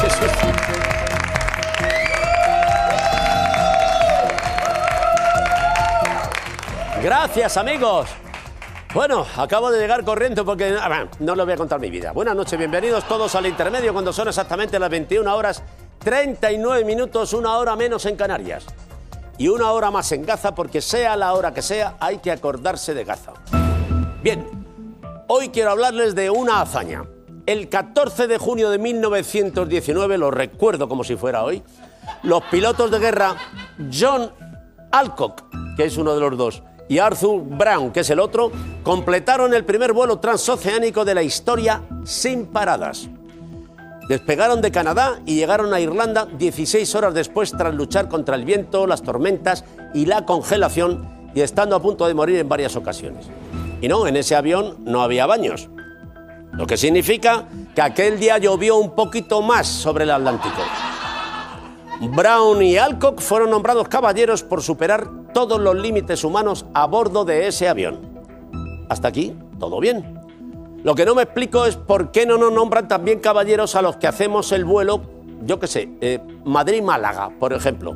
Qué susto. Gracias, amigos. Bueno, acabo de llegar corriendo porque no les voy a contar mi vida. Buenas noches, bienvenidos todos al intermedio cuando son exactamente las 21 horas 39 minutos, una hora menos en Canarias. Y una hora más en Gaza porque sea la hora que sea, hay que acordarse de Gaza. Bien, hoy quiero hablarles de una hazaña. El 14 de junio de 1919, lo recuerdo como si fuera hoy, los pilotos de guerra John Alcock, que es uno de los dos, y Arthur Brown, que es el otro, completaron el primer vuelo transoceánico de la historia sin paradas. Despegaron de Canadá y llegaron a Irlanda 16 horas después tras luchar contra el viento, las tormentas y la congelación y estando a punto de morir en varias ocasiones. Y no, en ese avión no había baños, lo que significa que aquel día llovió un poquito más sobre el Atlántico. Brown y Alcock fueron nombrados caballeros por superar todos los límites humanos a bordo de ese avión. Hasta aquí, todo bien. Lo que no me explico es por qué no nos nombran también caballeros a los que hacemos el vuelo, yo qué sé, Madrid-Málaga, por ejemplo.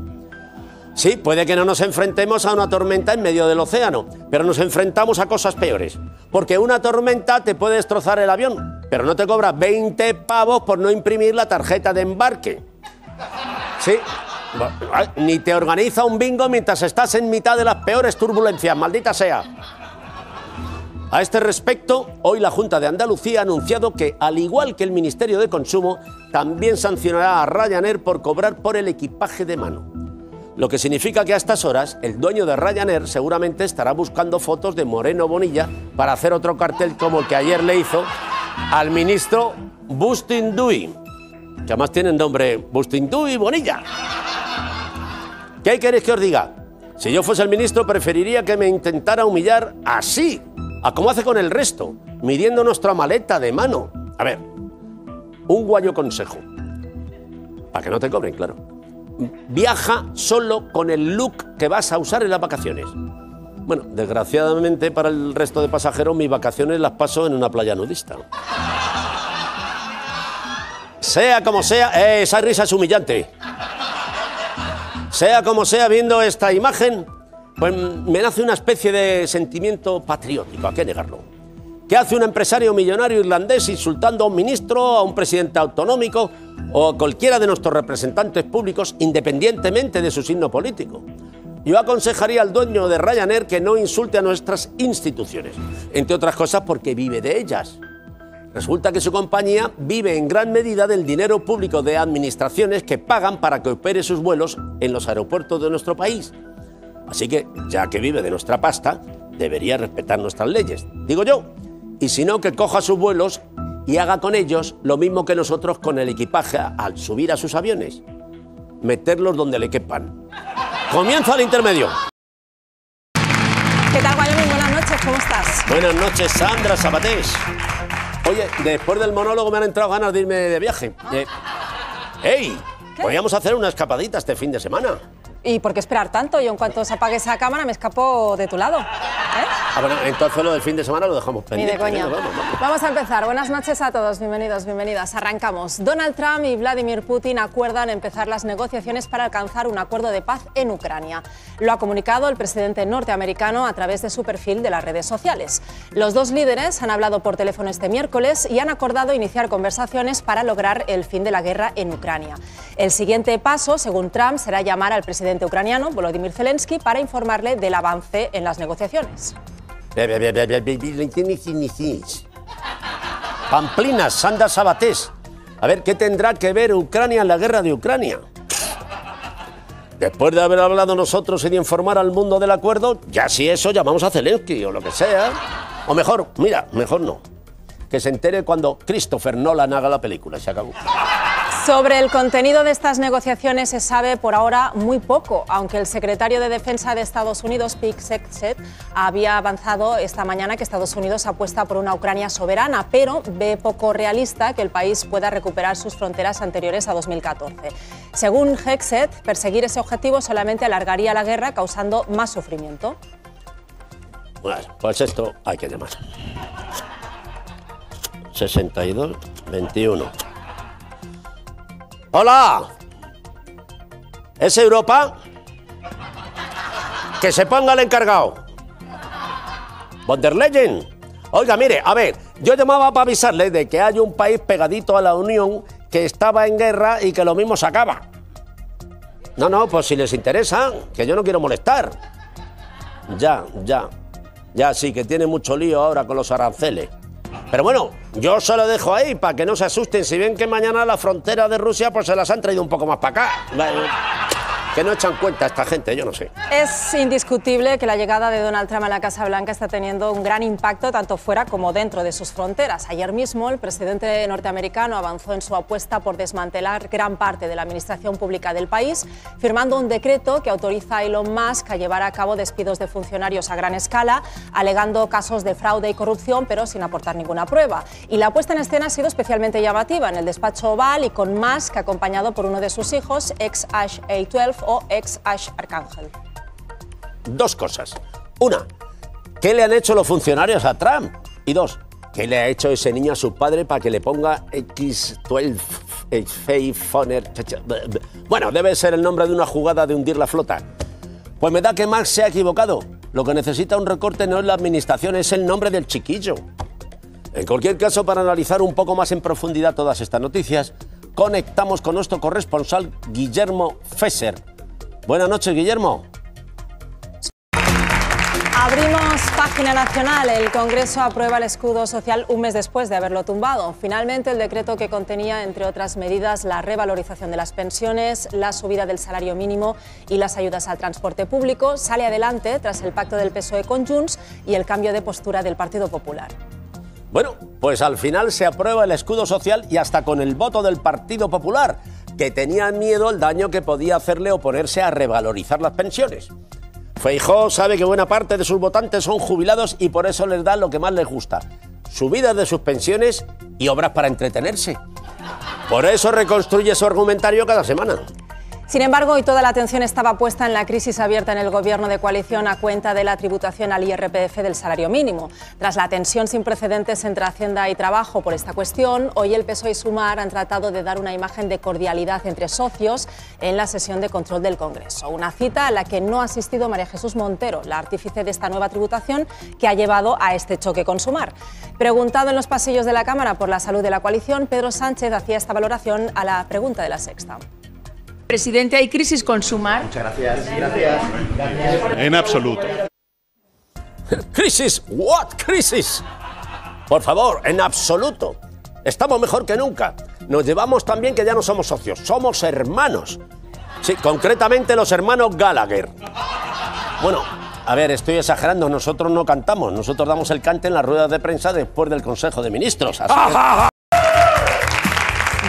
Sí, puede que no nos enfrentemos a una tormenta en medio del océano, pero nos enfrentamos a cosas peores. Porque una tormenta te puede destrozar el avión, pero no te cobra 20 pavos por no imprimir la tarjeta de embarque. Sí, ni te organiza un bingo mientras estás en mitad de las peores turbulencias, maldita sea. A este respecto, hoy la Junta de Andalucía ha anunciado que, al igual que el Ministerio de Consumo, también sancionará a Ryanair por cobrar por el equipaje de mano. Lo que significa que a estas horas, el dueño de Ryanair seguramente estará buscando fotos de Moreno Bonilla para hacer otro cartel como el que ayer le hizo al ministro Bustinduy, que además tiene el nombre Bustinduy Bonilla. ¿Qué queréis que os diga? Si yo fuese el ministro, preferiría que me intentara humillar así, a como hace con el resto, midiendo nuestra maleta de mano. A ver, un guayo consejo, para que no te cobren, claro. Viaja solo con el look que vas a usar en las vacaciones. Bueno, desgraciadamente para el resto de pasajeros, mis vacaciones las paso en una playa nudista. Sea como sea, esa risa es humillante. Sea como sea, viendo esta imagen, pues me nace una especie de sentimiento patriótico, ¿a qué negarlo? ¿Qué hace un empresario millonario irlandés insultando a un ministro, a un presidente autonómico o a cualquiera de nuestros representantes públicos, independientemente de su signo político? Yo aconsejaría al dueño de Ryanair que no insulte a nuestras instituciones, entre otras cosas porque vive de ellas. Resulta que su compañía vive en gran medida del dinero público de administraciones que pagan para que opere sus vuelos en los aeropuertos de nuestro país. Así que, ya que vive de nuestra pasta, debería respetar nuestras leyes, digo yo. Y si no, que coja sus vuelos y haga con ellos lo mismo que nosotros con el equipaje al subir a sus aviones. Meterlos donde le quepan. Comienza el intermedio. ¿Qué tal, Wyoming? Buenas noches, ¿cómo estás? Buenas noches, Sandra Sabatés. Oye, después del monólogo me han entrado ganas de irme de viaje. ¡Ey! Podríamos hacer una escapadita este fin de semana. ¿Y por qué esperar tanto? Yo en cuanto se apague esa cámara me escapo de tu lado. Bueno, entonces lo del fin de semana lo dejamos pendiente. Ni de coña. Vamos a empezar. Buenas noches a todos. Bienvenidos, bienvenidas. Arrancamos. Donald Trump y Vladimir Putin acuerdan empezar las negociaciones para alcanzar un acuerdo de paz en Ucrania. Lo ha comunicado el presidente norteamericano a través de su perfil de las redes sociales. Los dos líderes han hablado por teléfono este miércoles y han acordado iniciar conversaciones para lograr el fin de la guerra en Ucrania. El siguiente paso, según Trump, será llamar al presidente ucraniano, Volodymyr Zelensky, para informarle del avance en las negociaciones. Pamplinas, Sandra Sabatés. A ver, ¿qué tendrá que ver Ucrania en la guerra de Ucrania? Después de haber hablado nosotros y de informar al mundo del acuerdo, ya si eso llamamos a Zelensky o lo que sea. O mejor, mira, mejor no. Que se entere cuando Christopher Nolan haga la película, se acabó. Sobre el contenido de estas negociaciones se sabe por ahora muy poco, aunque el secretario de Defensa de Estados Unidos, Pete Hegseth, había avanzado esta mañana que Estados Unidos apuesta por una Ucrania soberana, pero ve poco realista que el país pueda recuperar sus fronteras anteriores a 2014. Según Hegseth, perseguir ese objetivo solamente alargaría la guerra, causando más sufrimiento. Bueno, pues esto hay que llamar. 62-21. Hola. ¿Es Europa? Que se ponga el encargado. Von der Leyen. Oiga, mire, a ver, yo llamaba para avisarle de que hay un país pegadito a la Unión que estaba en guerra y que lo mismo se acaba. No, pues si les interesa, que yo no quiero molestar. Ya sí, que tiene mucho lío ahora con los aranceles. Pero bueno, yo se lo dejo ahí para que no se asusten si ven que mañana la frontera de Rusia pues se las han traído un poco más para acá. Que no echan cuenta esta gente, yo no sé. Es indiscutible que la llegada de Donald Trump a la Casa Blanca está teniendo un gran impacto tanto fuera como dentro de sus fronteras. Ayer mismo el presidente norteamericano avanzó en su apuesta por desmantelar gran parte de la administración pública del país, firmando un decreto que autoriza a Elon Musk a llevar a cabo despidos de funcionarios a gran escala, alegando casos de fraude y corrupción, pero sin aportar ninguna prueba. Y la puesta en escena ha sido especialmente llamativa en el despacho Oval y con Musk acompañado por uno de sus hijos, ex Ash A12 o ex Ash Arcángel. Dos cosas. Una, ¿qué le han hecho los funcionarios a Trump? Y dos, ¿qué le ha hecho ese niño a su padre para que le ponga X12 Foner? Bueno, debe ser el nombre de una jugada de hundir la flota. Pues me da que Musk se ha equivocado. Lo que necesita un recorte no es la administración, es el nombre del chiquillo. En cualquier caso, para analizar un poco más en profundidad todas estas noticias, conectamos con nuestro corresponsal Guillermo Fesser. Buenas noches, Guillermo. Abrimos página nacional. El Congreso aprueba el escudo social un mes después de haberlo tumbado. Finalmente, el decreto que contenía, entre otras medidas, la revalorización de las pensiones, la subida del salario mínimo y las ayudas al transporte público, sale adelante tras el pacto del PSOE con Junts y el cambio de postura del Partido Popular. Bueno, pues al final se aprueba el escudo social y hasta con el voto del Partido Popular, que tenía miedo al daño que podía hacerle oponerse a revalorizar las pensiones. Feijóo sabe que buena parte de sus votantes son jubilados y por eso les da lo que más les gusta: subidas de sus pensiones y obras para entretenerse. Por eso reconstruye su argumentario cada semana. Sin embargo, hoy toda la atención estaba puesta en la crisis abierta en el gobierno de coalición a cuenta de la tributación al IRPF del salario mínimo. Tras la tensión sin precedentes entre Hacienda y Trabajo por esta cuestión, hoy el PSOE y Sumar han tratado de dar una imagen de cordialidad entre socios en la sesión de control del Congreso. Una cita a la que no ha asistido María Jesús Montero, la artífice de esta nueva tributación que ha llevado a este choque con Sumar. Preguntado en los pasillos de la Cámara por la salud de la coalición, Pedro Sánchez hacía esta valoración a la pregunta de La Sexta. Presidente, ¿hay crisis con Sumar? Muchas gracias. Gracias. En absoluto. ¿Crisis? ¿What? ¿Crisis? Por favor, en absoluto. Estamos mejor que nunca. Nos llevamos tan bien que ya no somos socios, somos hermanos. Sí, concretamente los hermanos Gallagher. Bueno, a ver, estoy exagerando, nosotros no cantamos, nosotros damos el cante en las ruedas de prensa después del Consejo de Ministros. Así que...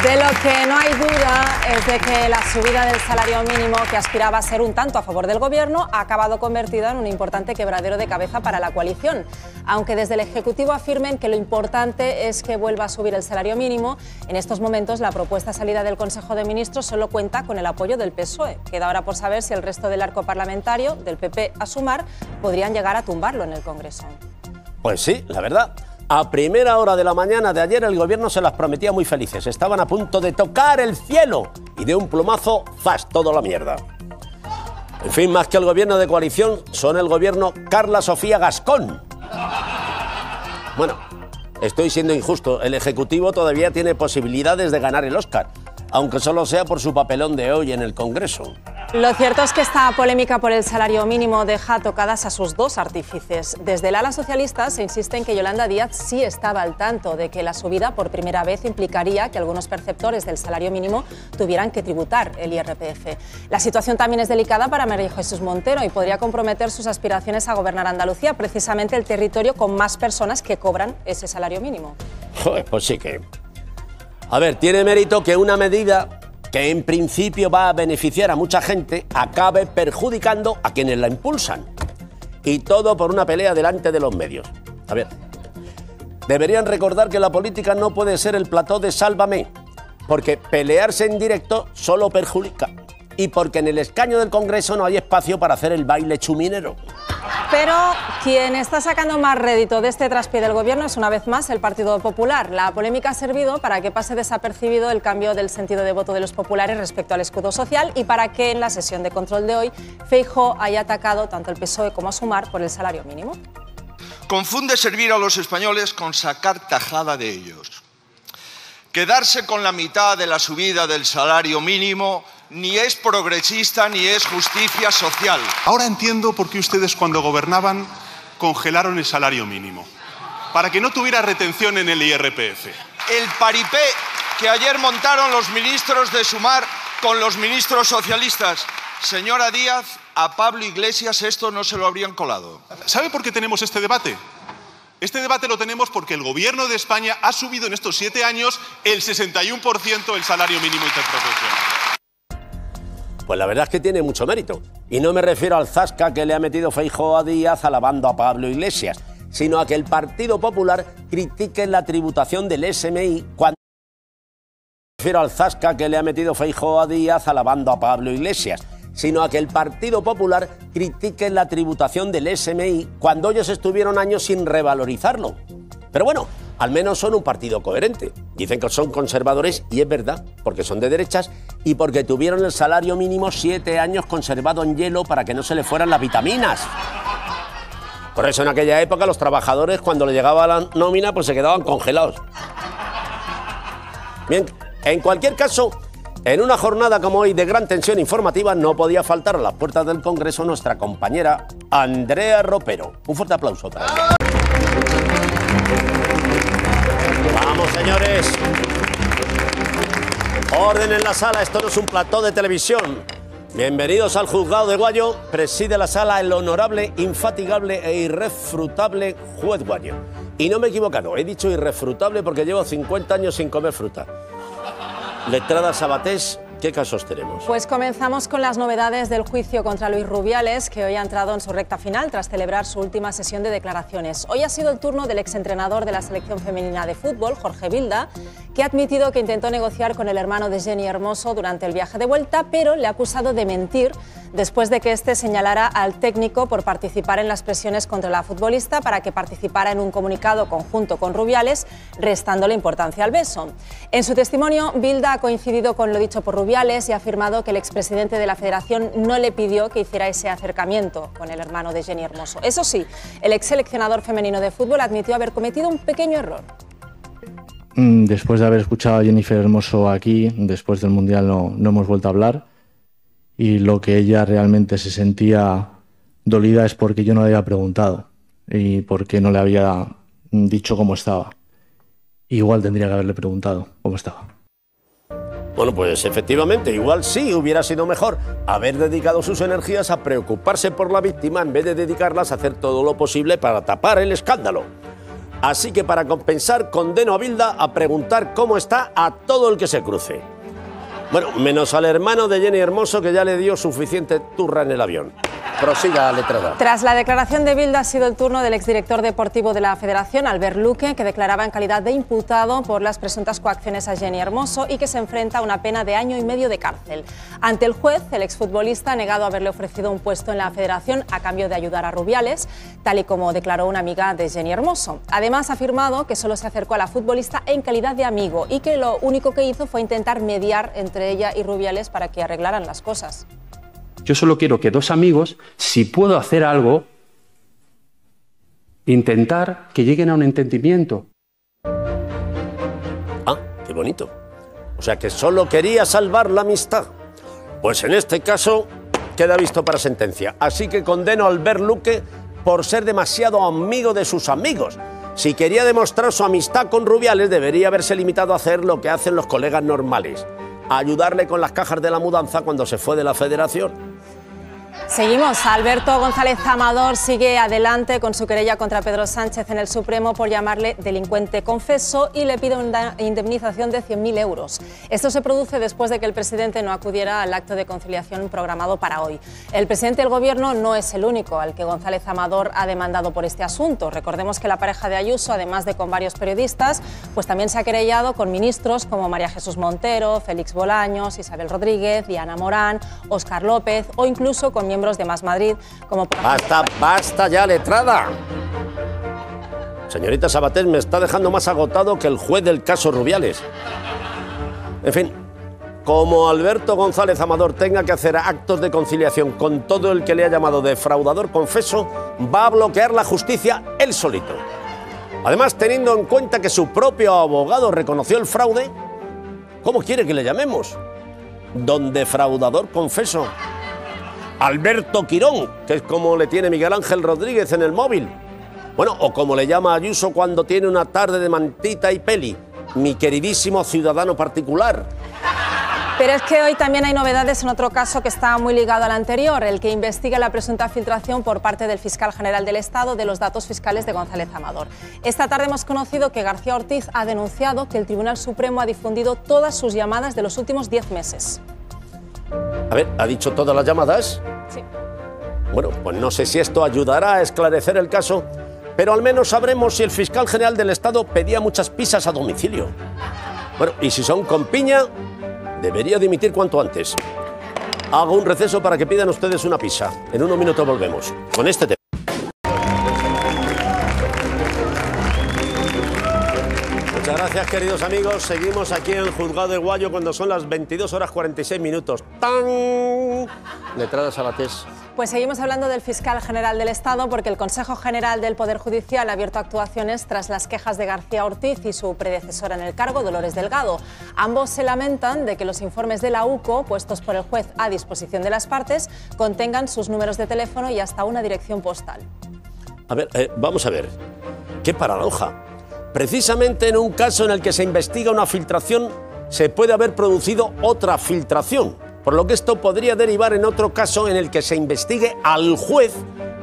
De lo que no hay duda es de que la subida del salario mínimo, que aspiraba a ser un tanto a favor del Gobierno, ha acabado convertida en un importante quebradero de cabeza para la coalición. Aunque desde el Ejecutivo afirmen que lo importante es que vuelva a subir el salario mínimo, en estos momentos la propuesta salida del Consejo de Ministros solo cuenta con el apoyo del PSOE. Queda ahora por saber si el resto del arco parlamentario, del PP a Sumar, podrían llegar a tumbarlo en el Congreso. Pues sí, la verdad. A primera hora de la mañana de ayer el gobierno se las prometía muy felices. Estaban a punto de tocar el cielo y de un plumazo, ¡zas!, toda la mierda. En fin, más que el gobierno de coalición, son el gobierno Carla Sofía Gascón. Bueno, estoy siendo injusto. El Ejecutivo todavía tiene posibilidades de ganar el Oscar, aunque solo sea por su papelón de hoy en el Congreso. Lo cierto es que esta polémica por el salario mínimo deja tocadas a sus dos artífices. Desde el ala socialista se insiste en que Yolanda Díaz sí estaba al tanto de que la subida por primera vez implicaría que algunos perceptores del salario mínimo tuvieran que tributar el IRPF. La situación también es delicada para María Jesús Montero y podría comprometer sus aspiraciones a gobernar Andalucía, precisamente el territorio con más personas que cobran ese salario mínimo. Joder, pues sí que... A ver, tiene mérito que una medida que en principio va a beneficiar a mucha gente acabe perjudicando a quienes la impulsan. Y todo por una pelea delante de los medios. A ver, deberían recordar que la política no puede ser el plató de Sálvame, porque pelearse en directo solo perjudica. Y porque en el escaño del Congreso no hay espacio para hacer el baile chuminero. Pero quien está sacando más rédito de este traspié del gobierno es una vez más el Partido Popular. La polémica ha servido para que pase desapercibido el cambio del sentido de voto de los populares respecto al escudo social y para que en la sesión de control de hoy Feijóo haya atacado tanto al PSOE como a Sumar por el salario mínimo. Confunde servir a los españoles con sacar tajada de ellos. Quedarse con la mitad de la subida del salario mínimo ni es progresista ni es justicia social. Ahora entiendo por qué ustedes cuando gobernaban congelaron el salario mínimo. Para que no tuviera retención en el IRPF. El paripé que ayer montaron los ministros de Sumar con los ministros socialistas. Señora Díaz, a Pablo Iglesias esto no se lo habrían colado. ¿Sabe por qué tenemos este debate? Este debate lo tenemos porque el gobierno de España ha subido en estos 7 años el 61% el salario mínimo interprofesional. Pues la verdad es que tiene mucho mérito. Y no me refiero al zasca que le ha metido Feijóo a Díaz alabando a Pablo Iglesias, sino a que el Partido Popular critique la tributación del SMI cuando... No me refiero al zasca que le ha metido Feijóo a Díaz alabando a Pablo Iglesias, sino a que el Partido Popular critique la tributación del SMI cuando ellos estuvieron años sin revalorizarlo. Pero bueno, al menos son un partido coherente. Dicen que son conservadores y es verdad, porque son de derechas y porque tuvieron el salario mínimo 7 años conservado en hielo para que no se le fueran las vitaminas. Por eso en aquella época los trabajadores cuando le llegaba la nómina pues se quedaban congelados. Bien, en cualquier caso, en una jornada como hoy de gran tensión informativa no podía faltar a las puertas del Congreso nuestra compañera Andrea Ropero. Un fuerte aplauso para ella. Vamos, señores. Orden en la sala, esto no es un plató de televisión. Bienvenidos al juzgado de Guayo. Preside la sala el honorable, infatigable e irrefutable juez Guayo. Y no me he equivocado, he dicho irrefutable porque llevo 50 años sin comer fruta. Letrada Sabatés, ¿qué casos tenemos? Pues comenzamos con las novedades del juicio contra Luis Rubiales, que hoy ha entrado en su recta final tras celebrar su última sesión de declaraciones. Hoy ha sido el turno del exentrenador de la selección femenina de fútbol, Jorge Vilda, que ha admitido que intentó negociar con el hermano de Jenny Hermoso durante el viaje de vuelta, pero le ha acusado de mentir después de que éste señalara al técnico por participar en las presiones contra la futbolista para que participara en un comunicado conjunto con Rubiales, restándole importancia al beso. En su testimonio, Vilda ha coincidido con lo dicho por Rubiales y ha afirmado que el expresidente de la Federación no le pidió que hiciera ese acercamiento con el hermano de Jenny Hermoso. Eso sí, el ex seleccionador femenino de fútbol admitió haber cometido un pequeño error. Después de haber escuchado a Jennifer Hermoso aquí, después del Mundial no hemos vuelto a hablar. Y lo que ella realmente se sentía dolida es porque yo no le había preguntado y porque no le había dicho cómo estaba. Igual tendría que haberle preguntado cómo estaba. Bueno, pues efectivamente, igual sí hubiera sido mejor haber dedicado sus energías a preocuparse por la víctima en vez de dedicarlas a hacer todo lo posible para tapar el escándalo. Así que para compensar, condeno a Vilda a preguntar cómo está a todo el que se cruce. Bueno, menos al hermano de Jenny Hermoso, que ya le dio suficiente turra en el avión. Prosiga, letrada. Tras la declaración de Vilda ha sido el turno del exdirector deportivo de la Federación, Albert Luque, que declaraba en calidad de imputado por las presuntas coacciones a Jenny Hermoso y que se enfrenta a una pena de 1 año y medio de cárcel. Ante el juez, el exfutbolista ha negado haberle ofrecido un puesto en la Federación a cambio de ayudar a Rubiales, tal y como declaró una amiga de Jenny Hermoso. Además, ha afirmado que solo se acercó a la futbolista en calidad de amigo y que lo único que hizo fue intentar mediar entre ella y Rubiales para que arreglaran las cosas. Yo solo quiero que 2 amigos, si puedo hacer algo, intentar que lleguen a un entendimiento. Ah, qué bonito. O sea que solo quería salvar la amistad. Pues en este caso queda visto para sentencia. Así que condeno a Albert Luque por ser demasiado amigo de sus amigos. Si quería demostrar su amistad con Rubiales, debería haberse limitado a hacer lo que hacen los colegas normales: a ayudarle con las cajas de la mudanza cuando se fue de la Federación. Seguimos. Alberto González Amador sigue adelante con su querella contra Pedro Sánchez en el Supremo por llamarle delincuente confeso y le pide una indemnización de 100.000 euros. Esto se produce después de que el presidente no acudiera al acto de conciliación programado para hoy. El presidente del Gobierno no es el único al que González Amador ha demandado por este asunto. Recordemos que la pareja de Ayuso, además de con varios periodistas, pues también se ha querellado con ministros como María Jesús Montero, Félix Bolaños, Isabel Rodríguez, Diana Morán, Óscar López o incluso con con miembros de Más Madrid, como por ejemplo... ¡Basta ya, letrada! Señorita Sabater, me está dejando más agotado que el juez del caso Rubiales. En fin, como Alberto González Amador tenga que hacer actos de conciliación con todo el que le ha llamado defraudador confeso, va a bloquear la justicia él solito. Además, teniendo en cuenta que su propio abogado reconoció el fraude, ¿cómo quiere que le llamemos? Don defraudador confeso. Alberto Quirón, que es como le tiene Miguel Ángel Rodríguez en el móvil. Bueno, o como le llama Ayuso cuando tiene una tarde de mantita y peli, mi queridísimo ciudadano particular. Pero es que hoy también hay novedades en otro caso que está muy ligado al anterior, el que investiga la presunta filtración por parte del fiscal general del Estado de los datos fiscales de González Amador. Esta tarde hemos conocido que García Ortiz ha denunciado que el Tribunal Supremo ha difundido todas sus llamadas de los últimos 10 meses. A ver, ¿ha dicho todas las llamadas? Sí. Bueno, pues no sé si esto ayudará a esclarecer el caso, pero al menos sabremos si el fiscal general del Estado pedía muchas pizzas a domicilio. Bueno, y si son con piña, debería dimitir cuanto antes. Hago un receso para que pidan ustedes una pizza. En unos minutos volvemos con este tema. Muchas gracias, queridos amigos. Seguimos aquí en el Juzgado de Guayo cuando son las 22:46. ¡Tan! Letrada Sabatés. Pues seguimos hablando del fiscal general del Estado porque el Consejo General del Poder Judicial ha abierto actuaciones tras las quejas de García Ortiz y su predecesora en el cargo, Dolores Delgado. Ambos se lamentan de que los informes de la UCO, puestos por el juez a disposición de las partes, contengan sus números de teléfono y hasta una dirección postal. A ver, vamos a ver. ¡Qué paradoja! Precisamente en un caso en el que se investiga una filtración, se puede haber producido otra filtración. Por lo que esto podría derivar en otro caso en el que se investigue al juez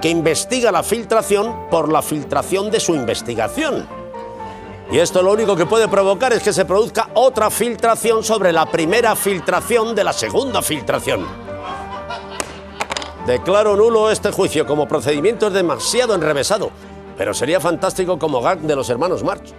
que investiga la filtración por la filtración de su investigación. Y esto lo único que puede provocar es que se produzca otra filtración sobre la primera filtración de la segunda filtración. Declaro nulo este juicio como procedimiento demasiado enrevesado, pero sería fantástico como gag de los hermanos Marx.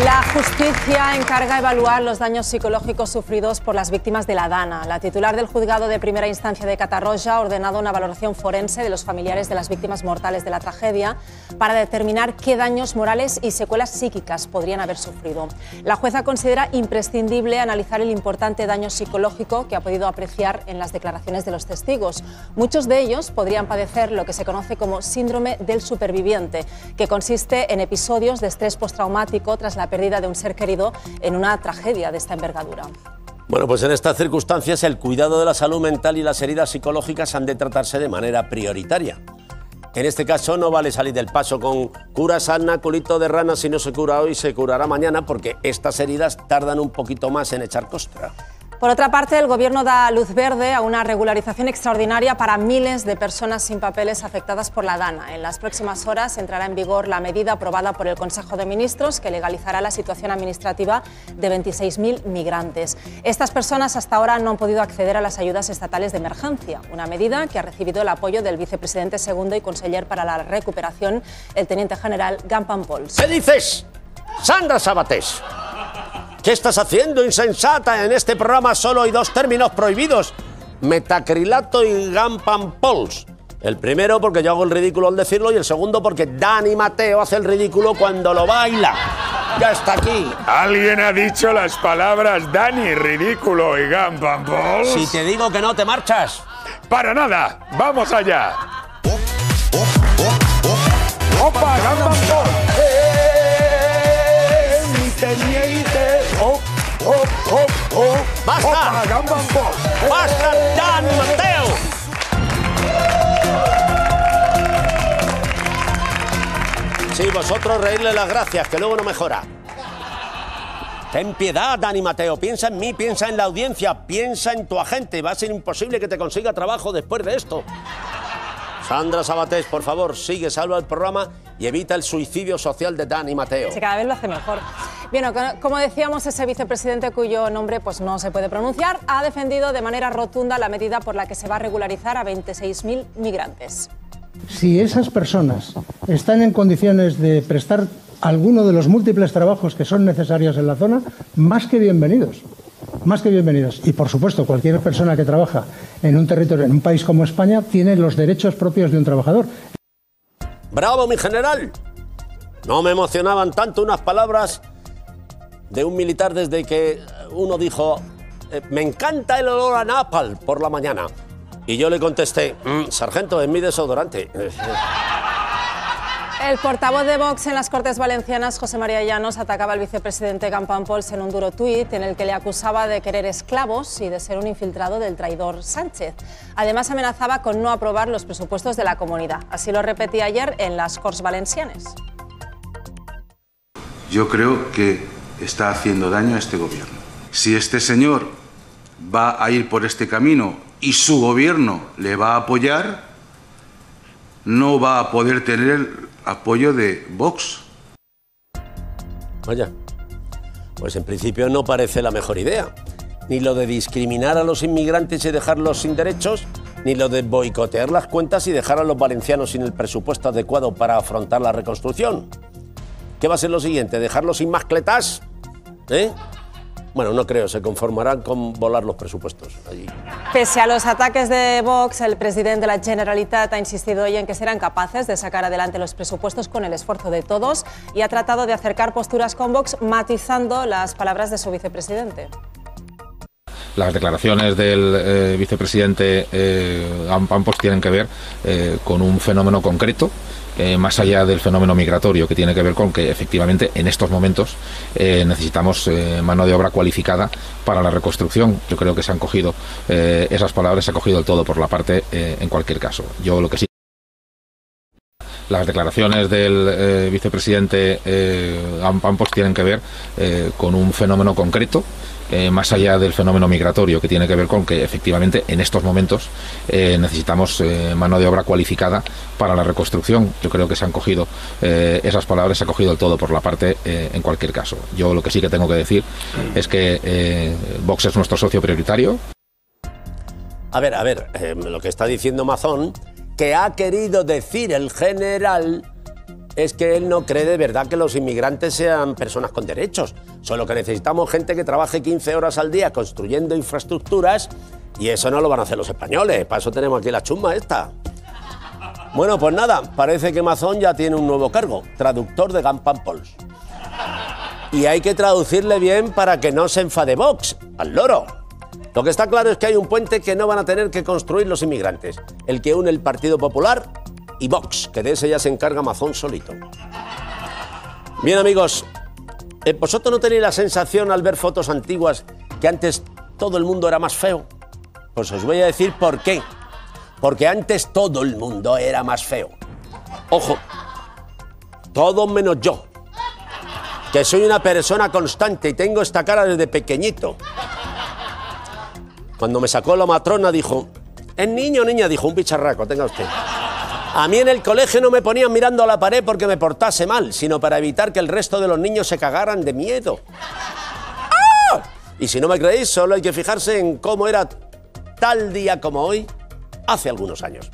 La justicia encarga evaluar los daños psicológicos sufridos por las víctimas de la Dana. La titular del juzgado de primera instancia de Catarroja ha ordenado una valoración forense de los familiares de las víctimas mortales de la tragedia para determinar qué daños morales y secuelas psíquicas podrían haber sufrido. La jueza considera imprescindible analizar el importante daño psicológico que ha podido apreciar en las declaraciones de los testigos. Muchos de ellos podrían padecer lo que se conoce como síndrome del superviviente, que consiste en episodios de estrés postraumático tras la pérdida de un ser querido en una tragedia de esta envergadura. Bueno, pues en estas circunstancias el cuidado de la salud mental y las heridas psicológicas han de tratarse de manera prioritaria. En este caso no vale salir del paso con cura sana, culito de rana, si no se cura hoy se curará mañana, porque estas heridas tardan un poquito más en echar costra. Por otra parte, el Gobierno da luz verde a una regularización extraordinaria para miles de personas sin papeles afectadas por la Dana. En las próximas horas entrará en vigor la medida aprobada por el Consejo de Ministros que legalizará la situación administrativa de 26.000 migrantes. Estas personas hasta ahora no han podido acceder a las ayudas estatales de emergencia, una medida que ha recibido el apoyo del vicepresidente segundo y conseller para la recuperación, el teniente general Gampan Pols. ¿Qué dices, Sandra Sabatés? ¿Qué estás haciendo, insensata? En este programa solo hay dos términos prohibidos: metacrilato y Gampan Pols. El primero porque yo hago el ridículo al decirlo y el segundo porque Dani Mateo hace el ridículo cuando lo baila. Ya está aquí. ¿Alguien ha dicho las palabras Dani, ridículo y Gampan Pols? Si te digo que no, te marchas. Para nada, vamos allá. ¡Opa, Gampan Pols! ¡Basta! ¡Opa, Gampan Pols! ¡Basta, Dani Mateo! Sí, vosotros reírle las gracias, que luego no mejora. Ten piedad, Dani Mateo. Piensa en mí, piensa en la audiencia, piensa en tu agente. Va a ser imposible que te consiga trabajo después de esto. Sandra Sabatés, por favor, sigue, salva el programa y evita el suicidio social de Dani Mateo. Sí, cada vez lo hace mejor. Bien, como decíamos, ese vicepresidente cuyo nombre pues, no se puede pronunciar ha defendido de manera rotunda la medida por la que se va a regularizar a 26.000 migrantes. Si esas personas están en condiciones de prestar alguno de los múltiples trabajos que son necesarios en la zona, más que bienvenidos. más que bienvenidos. Y por supuesto, cualquier persona que trabaja en un territorio, en un país como España, tiene los derechos propios de un trabajador. ¡Bravo, mi general! No me emocionaban tanto unas palabras de un militar desde que uno dijo: me encanta el olor a napalm por la mañana. Y yo le contesté: sargento, es mi desodorante. El portavoz de Vox en las Cortes Valencianas, José María Llanos, atacaba al vicepresidente Campoampols en un duro tuit en el que le acusaba de querer esclavos y de ser un infiltrado del traidor Sánchez. Además, amenazaba con no aprobar los presupuestos de la comunidad. Así lo repetía ayer en las Corts Valencianes. Yo creo que está haciendo daño a este gobierno. Si este señor va a ir por este camino y su gobierno le va a apoyar, no va a poder tener apoyo de Vox. Vaya, pues en principio no parece la mejor idea. Ni lo de discriminar a los inmigrantes y dejarlos sin derechos, ni lo de boicotear las cuentas y dejar a los valencianos sin el presupuesto adecuado para afrontar la reconstrucción. ¿Qué va a ser lo siguiente? ¿Dejarlos sin mascletas? Bueno, no creo, se conformarán con volar los presupuestos allí. Pese a los ataques de Vox, el presidente de la Generalitat ha insistido hoy en que serán capaces de sacar adelante los presupuestos con el esfuerzo de todos y ha tratado de acercar posturas con Vox, matizando las palabras de su vicepresidente. Las declaraciones del vicepresidente ambos tienen que ver con un fenómeno concreto, más allá del fenómeno migratorio, que tiene que ver con que efectivamente en estos momentos necesitamos mano de obra cualificada para la reconstrucción. Yo creo que se han cogido esas palabras, se ha cogido el todo por la parte en cualquier caso. Yo lo que sí. Las declaraciones del vicepresidente ambos tienen que ver con un fenómeno concreto, más allá del fenómeno migratorio, que tiene que ver con que efectivamente en estos momentos necesitamos mano de obra cualificada para la reconstrucción. Yo creo que se han cogido esas palabras, se ha cogido el todo por la parte en cualquier caso. Yo lo que sí que tengo que decir es que Vox es nuestro socio prioritario. A ver, lo que está diciendo Mazón, que ha querido decir el general, es que él no cree de verdad que los inmigrantes sean personas con derechos. Solo que necesitamos gente que trabaje 15 horas al día construyendo infraestructuras, y eso no lo van a hacer los españoles. Para eso tenemos aquí la chusma esta. Bueno, pues nada, parece que Mazón ya tiene un nuevo cargo, traductor de Campoampols. Y hay que traducirle bien para que no se enfade Vox, al loro. Lo que está claro es que hay un puente que no van a tener que construir los inmigrantes, el que une el Partido Popular y Vox, que de ese ya se encarga Mazón solito. Bien, amigos, ¿vosotros no tenéis la sensación al ver fotos antiguas que antes todo el mundo era más feo? Pues os voy a decir por qué. Porque antes todo el mundo era más feo. Ojo, todos menos yo, que soy una persona constante y tengo esta cara desde pequeñito. Cuando me sacó la matrona dijo: ¿es niño o niña? Dijo: un bicharraco, tenga usted. A mí en el colegio no me ponían mirando a la pared porque me portase mal, sino para evitar que el resto de los niños se cagaran de miedo. ¡Ah! Y si no me creéis, solo hay que fijarse en cómo era tal día como hoy, hace algunos años.